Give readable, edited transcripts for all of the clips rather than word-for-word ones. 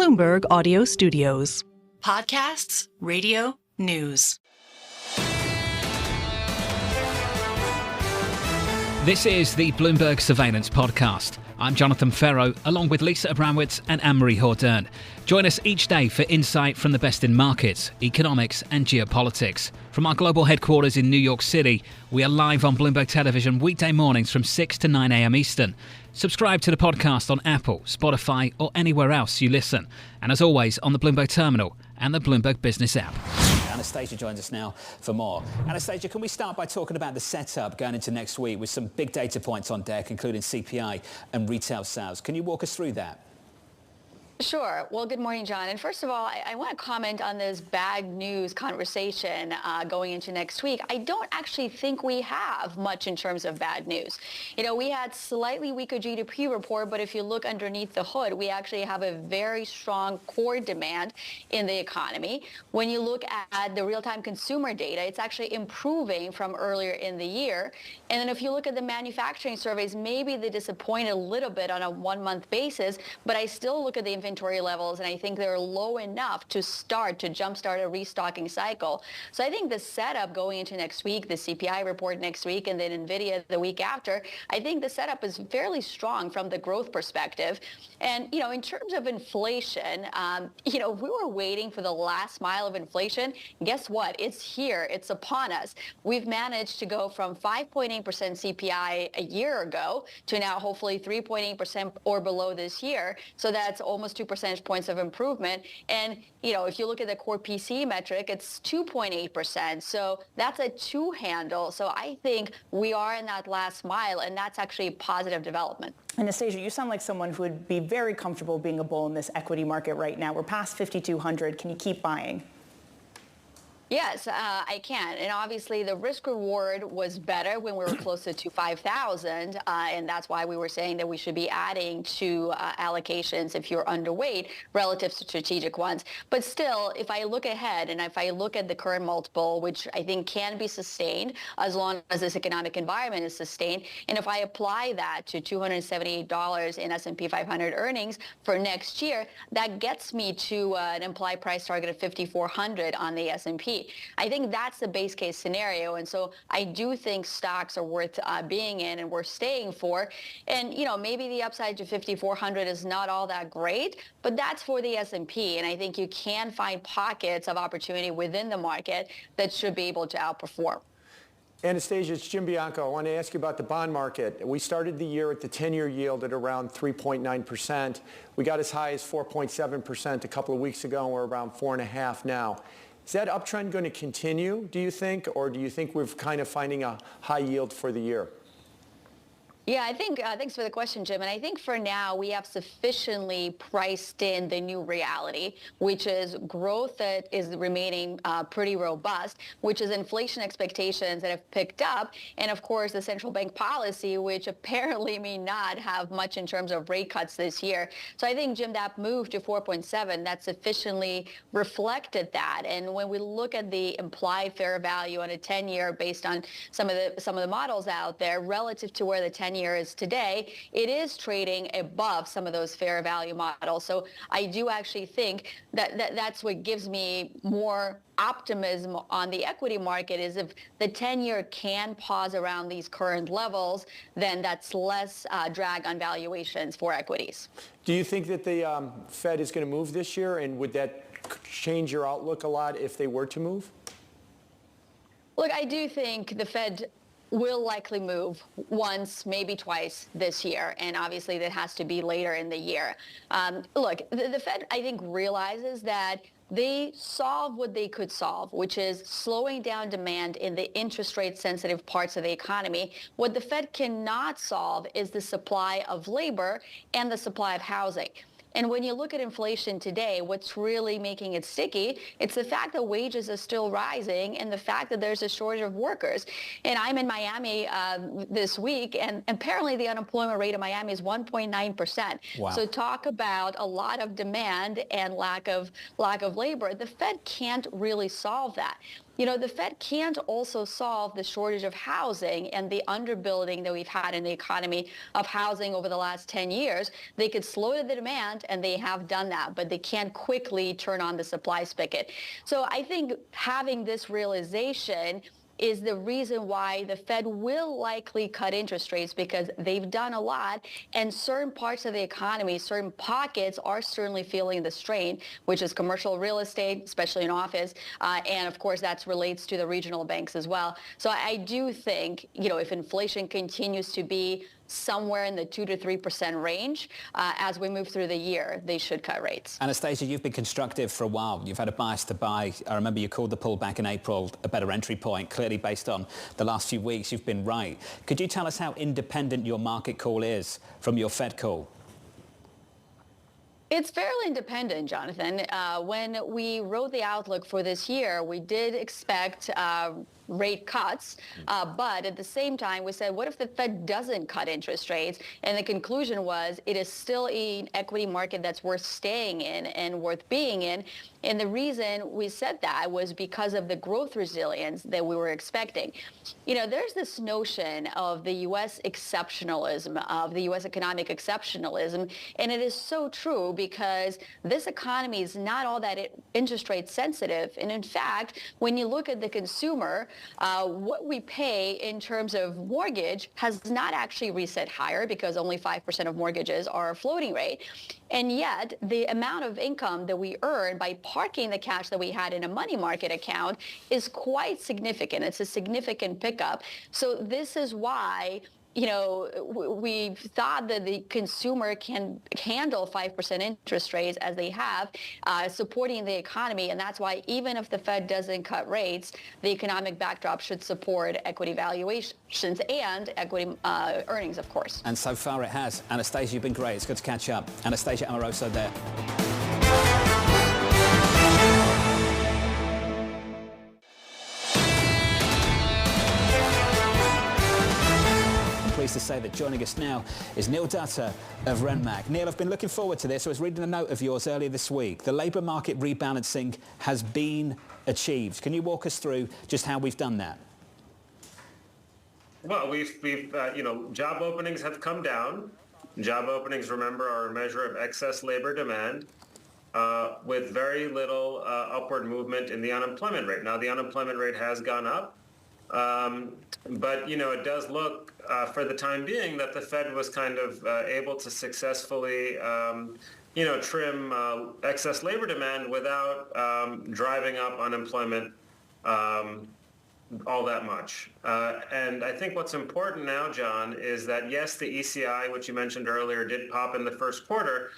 Bloomberg Audio Studios. Podcasts, radio, news. This is the Bloomberg Surveillance Podcast. I'm Jon Ferro, along with Lisa Abramowicz and Anne-Marie Hordern. Join us each day for insight from the best in markets, economics and geopolitics. From our global headquarters in New York City, we are live on Bloomberg Television weekday mornings from 6 to 9 a.m. Eastern. Subscribe to the podcast on Apple, Spotify or anywhere else you listen. And as always, on the Bloomberg Terminal and the Bloomberg Business app. Anastasia joins us now for more. Anastasia, can we start by talking about the setup going into next week with some big data points on deck, including CPI and retail sales? Can you walk us through that? Sure. Well, good morning, John. And first of all, I want to comment on this bad news conversation going into next week. I don't actually think we have much in terms of bad news. You know, we had slightly weaker GDP report, but if you look underneath the hood, we actually have a very strong core demand in the economy. When you look at the real-time consumer data, it's actually improving from earlier in the year. And then if you look at the manufacturing surveys, maybe they disappoint a little bit on a one-month basis, but I still look at the inventory levels, and I think they're low enough to jumpstart a restocking cycle. So I think the setup going into next week, the CPI report next week, and then NVIDIA the week after, I think the setup is fairly strong from the growth perspective. And, you know, in terms of inflation, we were waiting for the last mile of inflation. Guess what? It's here. It's upon us. We've managed to go from 5.8% CPI a year ago to now hopefully 3.8% or below this year. So that's almost 2 percentage points of improvement. And, you know, if you look at the core PCE metric, it's 2.8%. So that's a two handle. So I think we are in that last mile, and that's actually a positive development. Anastasia, you sound like someone who would be very comfortable being a bull in this equity market right now. We're past 5,200. Can you keep buying? Yes, I can. And obviously the risk reward was better when we were closer to 5,000. And that's why we were saying that we should be adding to allocations if you're underweight relative to strategic ones. But still, if I look ahead and if I look at the current multiple, which I think can be sustained as long as this economic environment is sustained, and if I apply that to $278 in S&P 500 earnings for next year, that gets me to an implied price target of 5,400 on the S&P. I think that's the base case scenario. And so I do think stocks are worth being in and worth staying for. And, you know, maybe the upside to 5,400 is not all that great, but that's for the S&P. And I think you can find pockets of opportunity within the market that should be able to outperform. Anastasia, it's Jim Bianco. I want to ask you about the bond market. We started the year at the 10-year yield at around 3.9%. We got as high as 4.7% a couple of weeks ago, and we're around 4.5% now. Is that uptrend going to continue, do you think, or do you think we're kind of finding a high yield for the year? Yeah, I think, thanks for the question, Jim. And I think for now, we have sufficiently priced in the new reality, which is growth that is remaining pretty robust, which is inflation expectations that have picked up. And of course, the central bank policy, which apparently may not have much in terms of rate cuts this year. So I think, Jim, that move to 4.7, that sufficiently reflected that. And when we look at the implied fair value on a 10-year based on some of the models out there relative to where the 10-year is today, it is trading above some of those fair value models. So I do actually think that's what gives me more optimism on the equity market, is if the 10-year can pause around these current levels, then that's less drag on valuations for equities. Do you think that the Fed is going to move this year, and would that change your outlook a lot if they were to move? Look, I do think the Fed will likely move once, maybe twice this year. And obviously that has to be later in the year. Look, the Fed, I think, realizes that they solve what they could solve, which is slowing down demand in the interest rate sensitive parts of the economy. What the Fed cannot solve is the supply of labor and the supply of housing. And when you look at inflation today, what's really making it sticky, it's the fact that wages are still rising and the fact that there's a shortage of workers. And I'm in Miami this week, and apparently the unemployment rate in Miami is 1.9%. Wow. So talk about a lot of demand and lack of labor. The Fed can't really solve that. The Fed can't also solve the shortage of housing and the underbuilding that we've had in the economy of housing over the last 10 years. They could slow the demand, and they have done that, but they can't quickly turn on the supply spigot. So I think having this realization is the reason why the Fed will likely cut interest rates, because they've done a lot, and certain parts of the economy, certain pockets are certainly feeling the strain, which is commercial real estate, especially in office, and of course that relates to the regional banks as well. So I do think, if inflation continues to be somewhere in the 2 to 3% range as we move through the year, they should cut rates. Anastasia, you've been constructive for a while. You've had a bias to buy. I remember you called the pullback in April a better entry point. Clearly, based on the last few weeks, you've been right. Could you tell us how independent your market call is from your Fed call? It's fairly independent, Jonathan. When we wrote the outlook for this year, we did expect rate cuts, but at the same time, we said, what if the Fed doesn't cut interest rates? And the conclusion was it is still an equity market that's worth staying in and worth being in. And the reason we said that was because of the growth resilience that we were expecting. There's this notion of the U.S. exceptionalism, of the U.S. economic exceptionalism, and it is so true because this economy is not all that interest rate sensitive. And in fact, when you look at the consumer, what we pay in terms of mortgage has not actually reset higher because only 5% of mortgages are floating rate. And yet, the amount of income that we earn by parking the cash that we had in a money market account is quite significant. It's a significant pickup. So this is why we thought that the consumer can handle 5% interest rates as they have, supporting the economy. And that's why even if the Fed doesn't cut rates, the economic backdrop should support equity valuations and equity earnings, of course. And so far it has. Anastasia, you've been great. It's good to catch up. Anastasia Amoroso there. Pleased to say that joining us now is Dutta of Renaissance Macro. Neil, I've been looking forward to this. I was reading a note of yours earlier this week. The labour market rebalancing has been achieved. Can you walk us through just how we've done that? Well, we've job openings have come down. Job openings, remember, are a measure of excess labor demand with very little upward movement in the unemployment rate. Now, the unemployment rate has gone up. But, it does look for the time being that the Fed was kind of able to successfully, trim excess labor demand without driving up unemployment all that much. And I think what's important now, John, is that, yes, the ECI, which you mentioned earlier, did pop in the first quarter,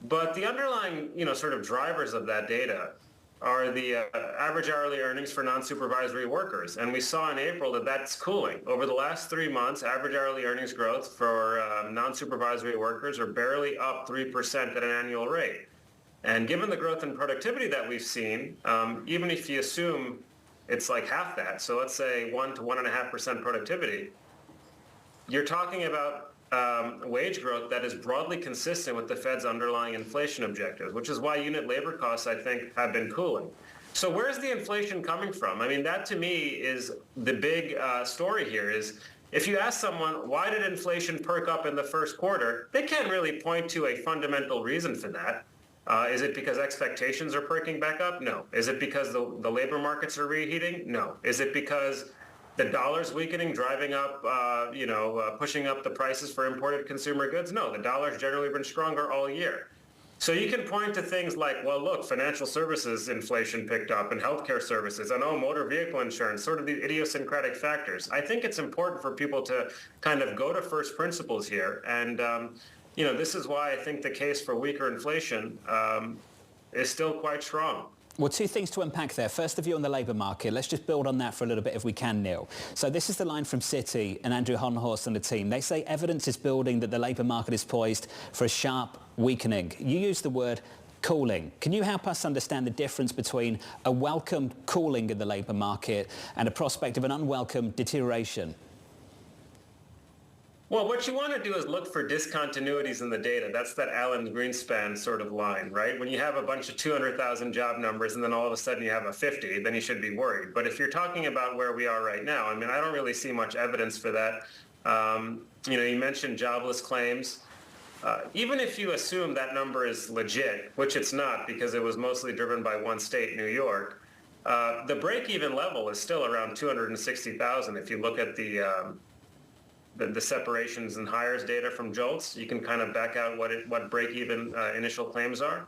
but the underlying, sort of drivers of that data are the average hourly earnings for non-supervisory workers. And we saw in April that that's cooling. Over the last 3 months, average hourly earnings growth for non-supervisory workers are barely up 3% at an annual rate. And given the growth in productivity that we've seen, even if you assume it's like half that, so let's say 1 to 1.5% productivity, you're talking about wage growth that is broadly consistent with the Fed's underlying inflation objectives, which is why unit labor costs, I think, have been cooling. So where's the inflation coming from? I mean, that to me is the big story here is if you ask someone, why did inflation perk up in the first quarter, they can't really point to a fundamental reason for that. Is it because expectations are perking back up? No. Is it because the labor markets are reheating? No. Is it because the dollar's weakening, driving up, pushing up the prices for imported consumer goods? No, the dollar's generally been stronger all year. So you can point to things like, well, look, financial services inflation picked up and healthcare services and, motor vehicle insurance, sort of the idiosyncratic factors. I think it's important for people to kind of go to first principles here. And, this is why I think the case for weaker inflation is still quite strong. Well, two things to unpack there. First, the view on the labour market. Let's just build on that for a little bit if we can, Neil. So this is the line from Citi and Andrew Honhorst and the team. They say evidence is building that the labour market is poised for a sharp weakening. You use the word cooling. Can you help us understand the difference between a welcome cooling in the labour market and a prospect of an unwelcome deterioration? Well, what you want to do is look for discontinuities in the data. That's that Alan Greenspan sort of line, right? When you have a bunch of 200,000 job numbers and then all of a sudden you have a 50, then you should be worried. But if you're talking about where we are right now, I mean, I don't really see much evidence for that. You mentioned jobless claims. Even if you assume that number is legit, which it's not because it was mostly driven by one state, New York, the break-even level is still around 260,000 if you look at the separations and hires data from JOLTS. You can kind of back out what break-even initial claims are.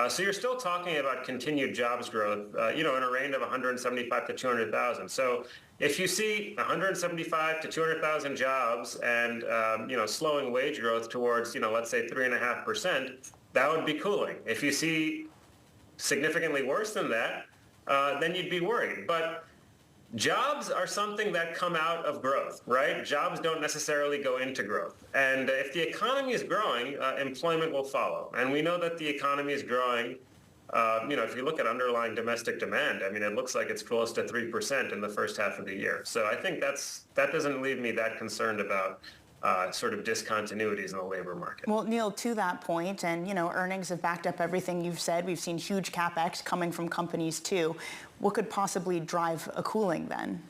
So you're still talking about continued jobs growth, in a range of 175 to 200,000. So if you see 175 to 200,000 jobs and slowing wage growth towards let's say 3.5%, that would be cooling. If you see significantly worse than that, then you'd be worried. But jobs are something that come out of growth, right? Jobs don't necessarily go into growth. And if the economy is growing, employment will follow. And we know that the economy is growing. If you look at underlying domestic demand, I mean, it looks like it's close to 3% in the first half of the year. So I think that doesn't leave me that concerned about sort of discontinuities in the labor market. Well, Neil, to that point, and earnings have backed up everything you've said. We've seen huge capex coming from companies too. What could possibly drive a cooling then?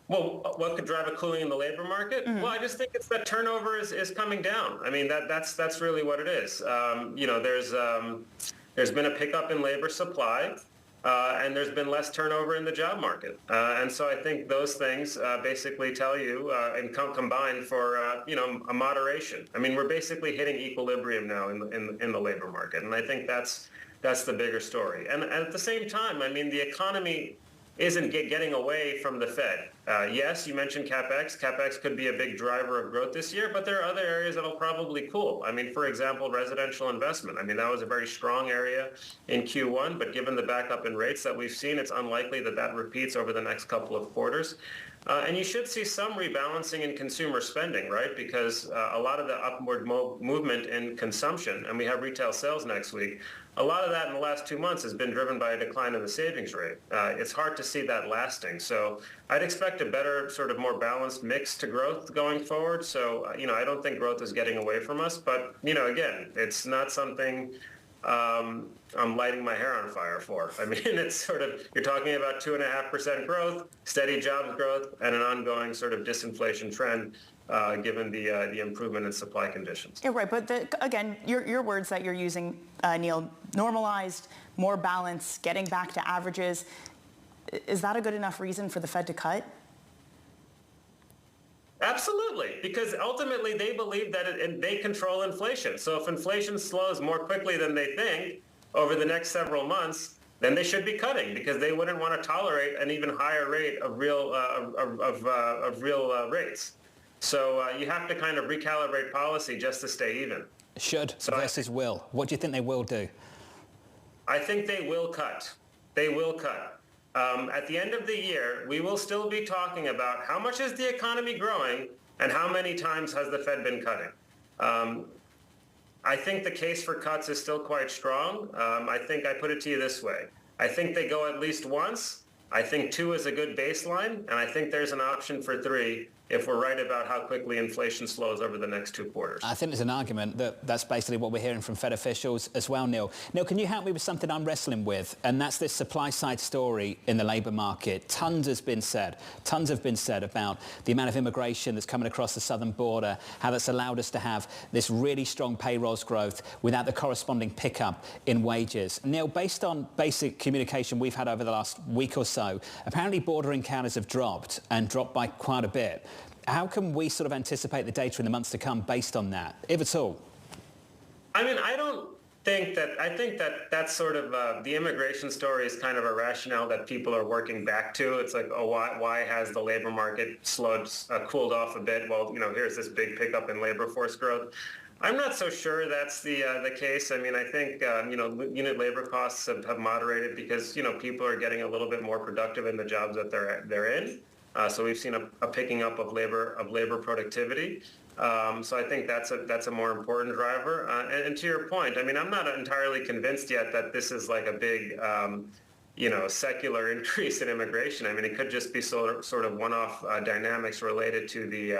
Well, what could drive a cooling in the labor market? Mm-hmm. Well, I just think it's that turnover is coming down. I mean, that's really what it is. There's been a pickup in labor supply. And there's been less turnover in the job market. And so I think those things basically tell you and combine for, a moderation. I mean, we're basically hitting equilibrium now in the labor market. And I think that's the bigger story. And at the same time, I mean, the economy isn't getting away from the Fed. Yes, you mentioned CapEx. CapEx could be a big driver of growth this year, but there are other areas that'll probably cool. I mean, for example, residential investment. I mean, that was a very strong area in Q1, but given the backup in rates that we've seen, it's unlikely that repeats over the next couple of quarters. And you should see some rebalancing in consumer spending, right? Because a lot of the upward movement in consumption, and we have retail sales next week, a lot of that in the last 2 months has been driven by a decline in the savings rate. It's hard to see that lasting. So I'd expect a better, sort of more balanced mix to growth going forward. So, I don't think growth is getting away from us. But, again, it's not something I'm lighting my hair on fire for. I mean, it's sort of, you're talking about 2.5% growth, steady jobs growth, and an ongoing sort of disinflation trend. Given the improvement in supply conditions. Yeah, right. But again, your words that you're using, Neil, normalized, more balance, getting back to averages. Is that a good enough reason for the Fed to cut? Absolutely, because ultimately they believe that they control inflation. So if inflation slows more quickly than they think over the next several months, then they should be cutting because they wouldn't want to tolerate an even higher rate of real rates. So you have to kind of recalibrate policy just to stay even. Should versus will. What do you think they will do? I think they will cut. They will cut. At the end of the year, we will still be talking about how much is the economy growing and how many times has the Fed been cutting. I think the case for cuts is still quite strong. I think I put it to you this way. I think they go at least once. I think 2 is a good baseline, and I think there's an option for 3 if we're right about how quickly inflation slows over the next 2 quarters. I think there's an argument that that's basically what we're hearing from Fed officials as well, Neil. Neil, can you help me with something I'm wrestling with? And that's this supply side story in the labour market. Tons have been said about the amount of immigration that's coming across the southern border, how that's allowed us to have this really strong payrolls growth without the corresponding pickup in wages. Neil, based on basic communication we've had over the last week or so, apparently border encounters have dropped by quite a bit. How can we sort of anticipate the data in the months to come based on that, if at all? I mean, I think that that's sort of the immigration story is kind of a rationale that people are working back to. It's like, oh, why has the labor market cooled off a bit? Well, here's this big pickup in labor force growth. I'm not so sure that's the case. I mean, I think unit labor costs have moderated because people are getting a little bit more productive in the jobs that they're in. So we've seen a picking up of labor productivity. So I think that's a more important driver. And to your point, I mean, I'm not entirely convinced yet that this is like a big secular increase in immigration. I mean, it could just be sort of one-off dynamics related to the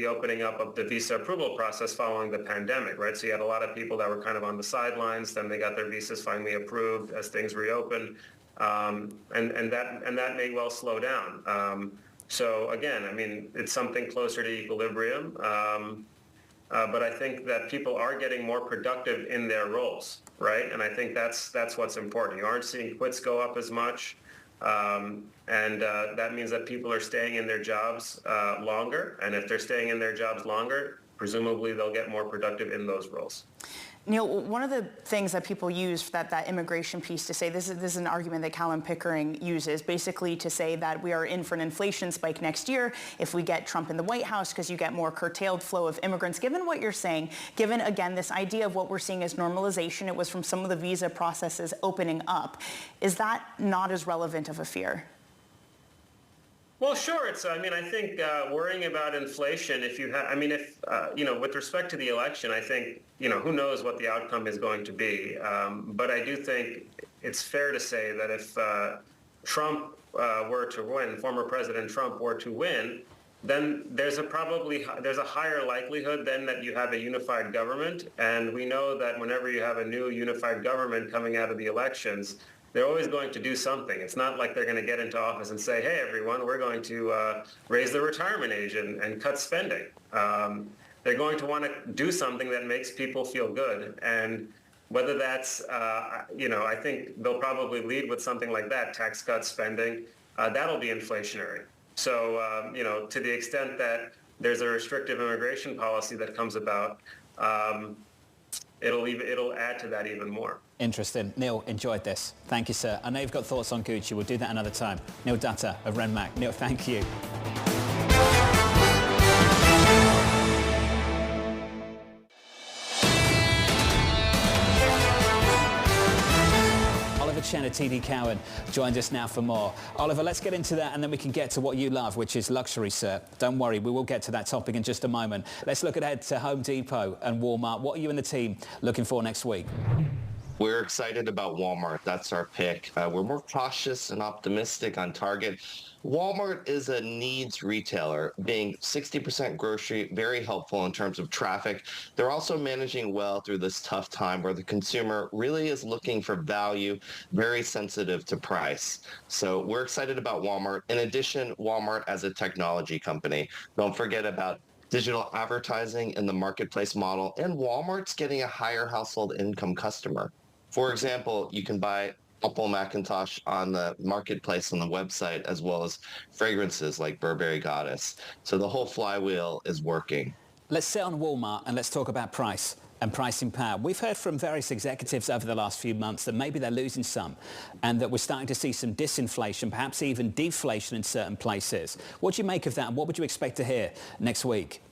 opening up of the visa approval process following the pandemic, right? So you had a lot of people that were kind of on the sidelines, then they got their visas finally approved as things reopened, and that may well slow down. So again, I mean, it's something closer to equilibrium, but I think that people are getting more productive in their roles, right? And I think that's what's important. You aren't seeing quits go up as much. And that means that people are staying in their jobs longer. And if they're staying in their jobs longer, presumably they'll get more productive in those roles. Neil, one of the things that people use that immigration piece to say, this is an argument that Callum Pickering uses, basically to say that we are in for an inflation spike next year if we get Trump in the White House because you get more curtailed flow of immigrants. Given what you're saying, given, again, this idea of what we're seeing as normalization, it was from some of the visa processes opening up, is that not as relevant of a fear? Well, sure. I think worrying about inflation, with respect to the election, I think, who knows what the outcome is going to be. But I do think it's fair to say that if Trump were to win, former President Trump were to win, then there's a higher likelihood then that you have a unified government. And we know that whenever you have a new unified government coming out of the elections, they're always going to do something. It's not like they're going to get into office and say, hey, everyone, we're going to raise the retirement age and cut spending. They're going to want to do something that makes people feel good. And whether that's, I think they'll probably lead with something like that, tax cuts, spending. That'll be inflationary. So, to the extent that there's a restrictive immigration policy that comes about, it'll add to that even more. Interesting. Neil, enjoyed this. Thank you, sir. I know you've got thoughts on Gucci. We'll do that another time. Neil Dutta of RenMac. Neil, thank you. Chen at TD Cowen joins us now for more. Oliver, let's get into that and then we can get to what you love, which is luxury, sir. Don't worry, we will get to that topic in just a moment. Let's look ahead to Home Depot and Walmart. What are you and the team looking for next week? We're excited about Walmart. That's our pick. We're more cautious and optimistic on Target. Walmart is a needs retailer, being 60% grocery, very helpful in terms of traffic. They're also managing well through this tough time where the consumer really is looking for value, very sensitive to price. So we're excited about Walmart. In addition, Walmart as a technology company. Don't forget about digital advertising in the marketplace model, and Walmart's getting a higher household income customer. For example, you can buy Apple Macintosh on the marketplace on the website, as well as fragrances like Burberry Goddess. So the whole flywheel is working. Let's sit on Walmart and let's talk about price and pricing power. We've heard from various executives over the last few months that maybe they're losing some and that we're starting to see some disinflation, perhaps even deflation in certain places. What do you make of that and what would you expect to hear next week?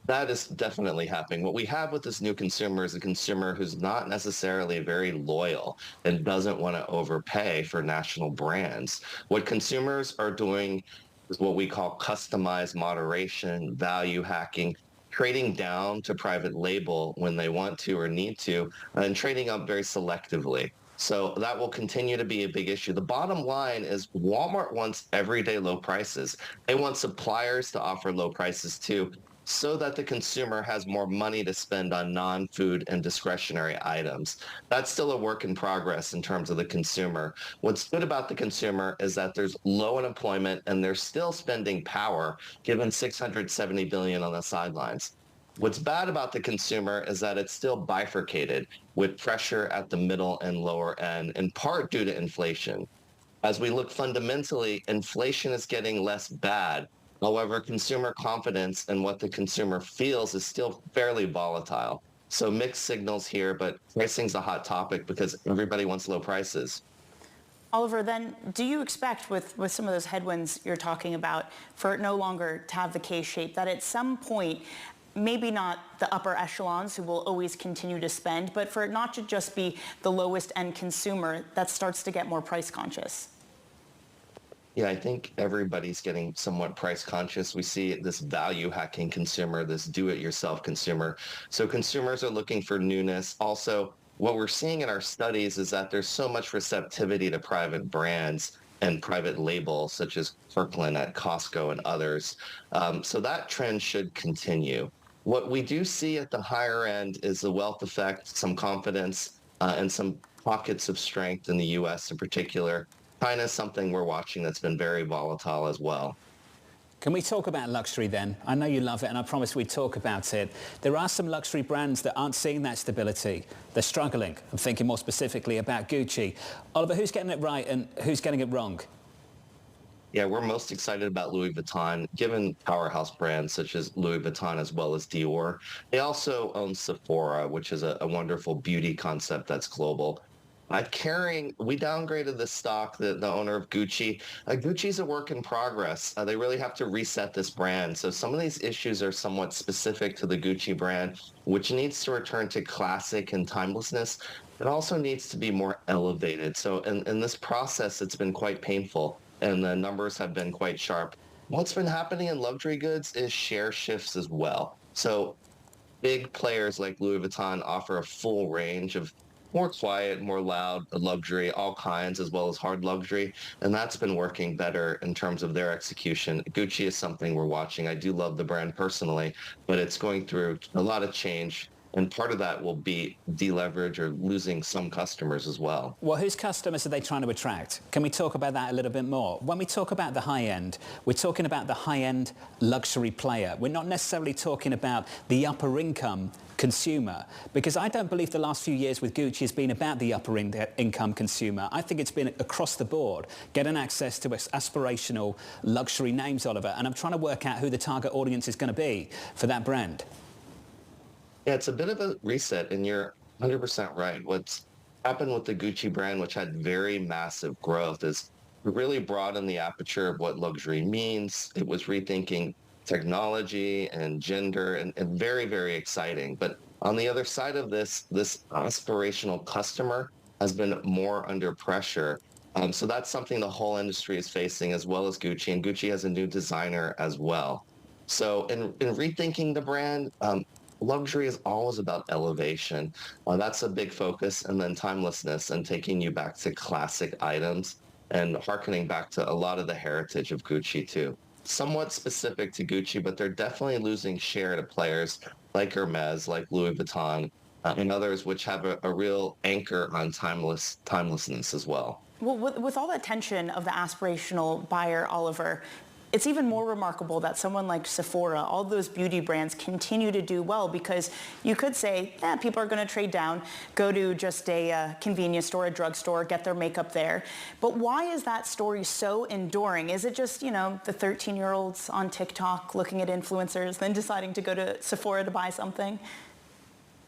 That is definitely happening. What we have with this new consumer is a consumer who's not necessarily very loyal and doesn't want to overpay for national brands. What consumers are doing is what we call customized moderation, value hacking, trading down to private label when they want to or need to, and trading up very selectively. So that will continue to be a big issue. The bottom line is Walmart wants everyday low prices. They want suppliers to offer low prices too, so that the consumer has more money to spend on non-food and discretionary items. That's still a work in progress in terms of the consumer. What's good about the consumer is that there's low unemployment and there's still spending power, given $670 billion on the sidelines. What's bad about the consumer is that it's still bifurcated with pressure at the middle and lower end, in part due to inflation. As we look fundamentally, inflation is getting less bad. However, consumer confidence and what the consumer feels is still fairly volatile. So mixed signals here, but pricing's a hot topic because everybody wants low prices. Oliver, then do you expect with some of those headwinds you're talking about for it no longer to have the K-shape, that at some point, maybe not the upper echelons who will always continue to spend, but for it not to just be the lowest end consumer that starts to get more price conscious? Yeah, I think everybody's getting somewhat price conscious. We see this value hacking consumer, this do-it-yourself consumer. So consumers are looking for newness. Also, what we're seeing in our studies is that there's so much receptivity to private brands and private labels such as Kirkland at Costco and others. So that trend should continue. What we do see at the higher end is the wealth effect, some confidence, and some pockets of strength in the U.S. in particular. China is something we're watching that's been very volatile as well. Can we talk about luxury then? I know you love it, and I promise we'd talk about it. There are some luxury brands that aren't seeing that stability. They're struggling. I'm thinking more specifically about Gucci. Oliver, who's getting it right and who's getting it wrong? Yeah, we're most excited about Louis Vuitton, given powerhouse brands such as Louis Vuitton as well as Dior. They also own Sephora, which is a wonderful beauty concept that's global. We downgraded the stock, the owner of Gucci. Gucci's a work in progress. They really have to reset this brand. So some of these issues are somewhat specific to the Gucci brand, which needs to return to classic and timelessness. It also needs to be more elevated. So in this process, it's been quite painful, and the numbers have been quite sharp. What's been happening in luxury goods is share shifts as well. So big players like Louis Vuitton offer a full range of more quiet, more loud luxury, all kinds, as well as hard luxury. And that's been working better in terms of their execution. Gucci is something we're watching. I do love the brand personally, but it's going through a lot of change. And part of that will be deleverage or losing some customers as well. Well, whose customers are they trying to attract? Can we talk about that a little bit more? When we talk about the high end, we're talking about the high-end luxury player. We're not necessarily talking about the upper income consumer, because I don't believe the last few years with Gucci has been about the upper income consumer. I think it's been across the board, getting access to aspirational luxury names, Oliver, and I'm trying to work out who the target audience is going to be for that brand. Yeah, it's a bit of a reset, and you're 100% right. What's happened with the Gucci brand, which had very massive growth, is it really broadened the aperture of what luxury means. It was rethinking technology and gender, and very, very exciting. But on the other side of this aspirational customer has been more under pressure. So that's something the whole industry is facing, as well as Gucci, and Gucci has a new designer as well. So in rethinking the brand, luxury is always about elevation. That's a big focus, and then timelessness and taking you back to classic items and hearkening back to a lot of the heritage of Gucci too. Somewhat specific to Gucci, but they're definitely losing share to players like Hermes, like Louis Vuitton, and others which have a real anchor on timelessness as well. Well, with all the attention of the aspirational buyer, Oliver, it's even more remarkable that someone like Sephora, all those beauty brands continue to do well, because you could say, people are going to trade down, go to just a convenience store, a drugstore, get their makeup there. But why is that story so enduring? Is it just, the 13-year-olds on TikTok looking at influencers, then deciding to go to Sephora to buy something?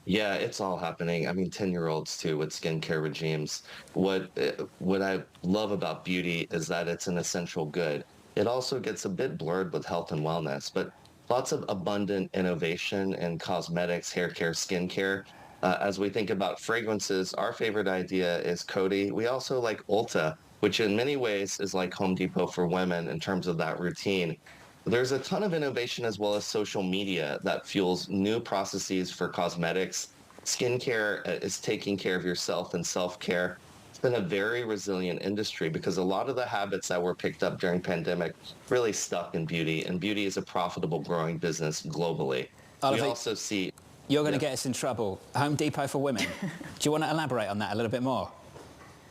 Yeah, it's all happening. I mean, 10-year-olds too with skincare regimes. What I love about beauty is that it's an essential good. It also gets a bit blurred with health and wellness, but lots of abundant innovation in cosmetics, hair care, skincare. As we think about fragrances, our favorite idea is Coty. We also like Ulta, which in many ways is like Home Depot for women in terms of that routine. There's a ton of innovation as well as social media that fuels new processes for cosmetics. Skincare is taking care of yourself and self-care. It's been a very resilient industry because a lot of the habits that were picked up during pandemic really stuck in beauty, and beauty is a profitable growing business globally. We also see... You're going to get us in trouble. Home Depot for women. Do you want to elaborate on that a little bit more?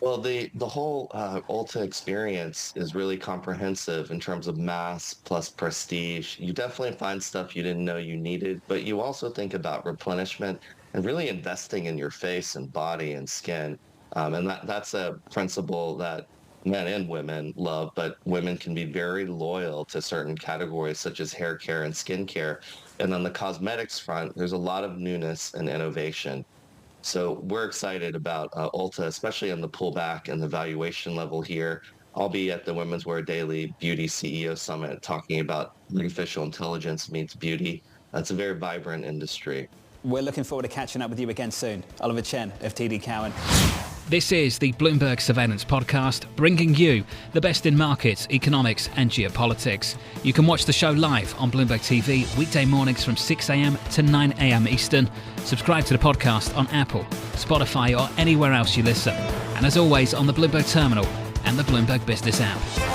Well, the whole Ulta experience is really comprehensive in terms of mass plus prestige. You definitely find stuff you didn't know you needed, but you also think about replenishment and really investing in your face and body and skin. And that's a principle that men and women love, but women can be very loyal to certain categories such as hair care and skincare. And on the cosmetics front, there's a lot of newness and innovation. So we're excited about Ulta, especially on the pullback and the valuation level here. I'll be at the Women's Wear Daily Beauty CEO Summit talking about artificial intelligence meets beauty. That's a very vibrant industry. We're looking forward to catching up with you again soon. Oliver Chen of TD Cowen. This is the Bloomberg Surveillance Podcast, bringing you the best in markets, economics and geopolitics. You can watch the show live on Bloomberg TV weekday mornings from 6 a.m. to 9 a.m. Eastern. Subscribe to the podcast on Apple, Spotify, or anywhere else you listen. And as always, on the Bloomberg Terminal and the Bloomberg Business app.